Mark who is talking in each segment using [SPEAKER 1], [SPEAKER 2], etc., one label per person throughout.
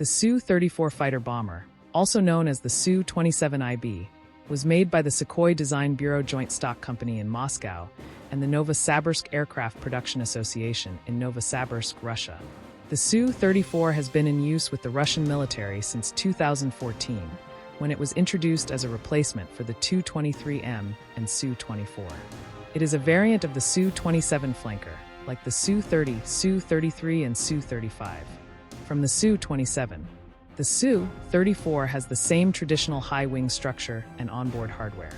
[SPEAKER 1] Su-34 fighter bomber, also known as the Su-27IB, was made by the Sukhoi Design Bureau Joint Stock Company in Moscow and the Novosibirsk Aircraft Production Association in Novosibirsk, Russia. The Su-34 has been in use with the Russian military since 2014, when it was introduced as a replacement for the Tu-23M and Su-24. It is a variant of the Su-27 flanker, like the Su-30, Su-33 and Su-35. From the Su-27, the Su-34 has the same traditional high-wing structure and onboard hardware.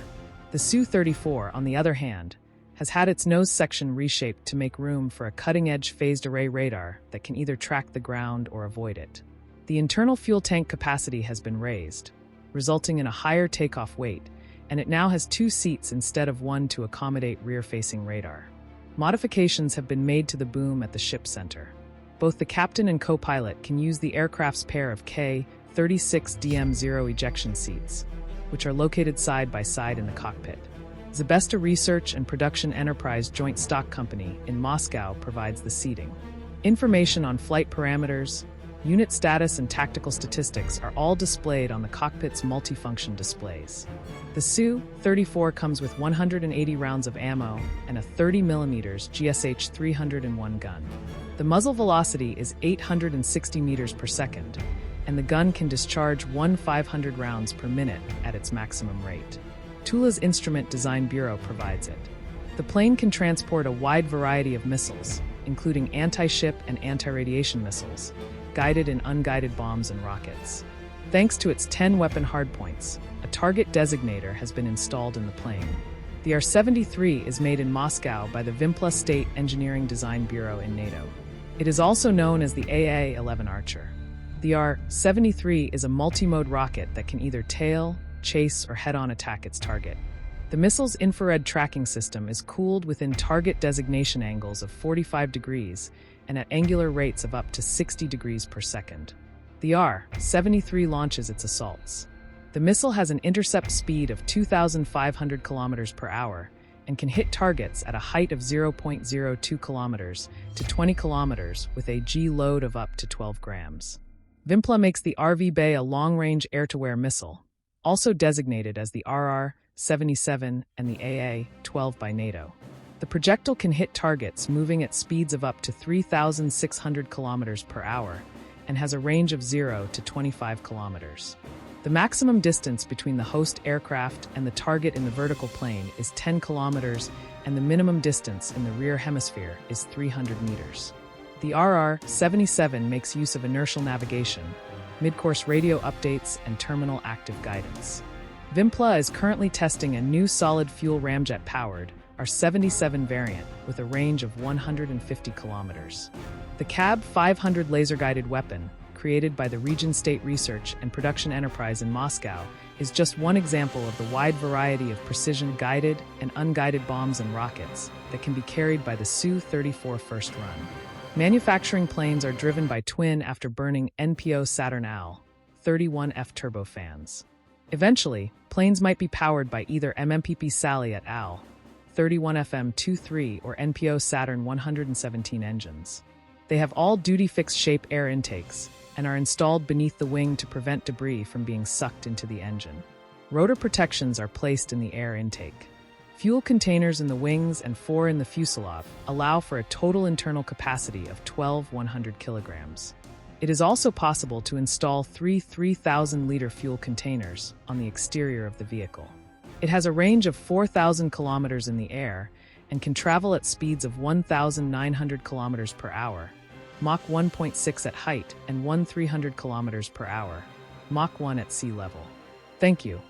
[SPEAKER 1] The Su-34, on the other hand, has had its nose section reshaped to make room for a cutting-edge phased array radar that can either track the ground or avoid it. The internal fuel tank capacity has been raised, resulting in a higher takeoff weight, and it now has 2 seats instead of 1 to accommodate rear-facing radar. Modifications have been made to the boom at the ship center. Both the captain and co-pilot can use the aircraft's pair of K-36DM0 ejection seats, which are located side by side in the cockpit. Zabesta Research and Production Enterprise Joint Stock Company in Moscow provides the seating. Information on flight parameters, unit status and tactical statistics are all displayed on the cockpit's multifunction displays. The Su-34 comes with 180 rounds of ammo and a 30mm GSH-301 gun. The muzzle velocity is 860 meters per second, and the gun can discharge 500 rounds per minute at its maximum rate. Tula's Instrument Design Bureau provides it. The plane can transport a wide variety of missiles, including anti-ship and anti-radiation missiles, guided and unguided bombs and rockets. Thanks to its 10-weapon hardpoints, a target designator has been installed in the plane. The R-73 is made in Moscow by the Vimpla State Engineering Design Bureau in NATO. It is also known as the AA-11 Archer. The R-73 is a multi-mode rocket that can either tail, chase, or head-on attack its target. The missile's infrared tracking system is cooled within target designation angles of 45 degrees and at angular rates of up to 60 degrees per second. The R-73 launches its assaults. The missile has an intercept speed of 2,500 kilometers per hour and can hit targets at a height of 0.02 kilometers to 20 kilometers with a G load of up to 12 grams. Vimpla makes the RV-Bay a long-range air-to-air missile, also designated as the RR-77 and the AA-12 by NATO. The projectile can hit targets moving at speeds of up to 3,600 kilometers per hour and has a range of 0 to 25 kilometers. The maximum distance between the host aircraft and the target in the vertical plane is 10 kilometers, and the minimum distance in the rear hemisphere is 300 meters. The RR-77 makes use of inertial navigation, mid-course radio updates, and terminal active guidance. Vimpla is currently testing a new solid-fuel ramjet-powered R-77 variant with a range of 150 kilometers. The CAB 500 laser-guided weapon, created by the Region State Research and Production Enterprise in Moscow, is just one example of the wide variety of precision-guided and unguided bombs and rockets that can be carried by the Su-34 first run. Manufacturing planes are driven by twin afterburning NPO Saturn AL-31F turbofans. Eventually, planes might be powered by either MMPP Sally et al. 31FM23 or NPO Saturn 117 engines. They have all-duty fixed-shape air intakes and are installed beneath the wing to prevent debris from being sucked into the engine. Rotor protections are placed in the air intake. Fuel containers in the wings and 4 in the fuselage allow for a total internal capacity of 1,200 kilograms. It is also possible to install 3 3,000-liter fuel containers on the exterior of the vehicle. It has a range of 4,000 kilometers in the air and can travel at speeds of 1,900 kilometers per hour, Mach 1.6 at height, and 1,300 kilometers per hour, Mach 1 at sea level. Thank you.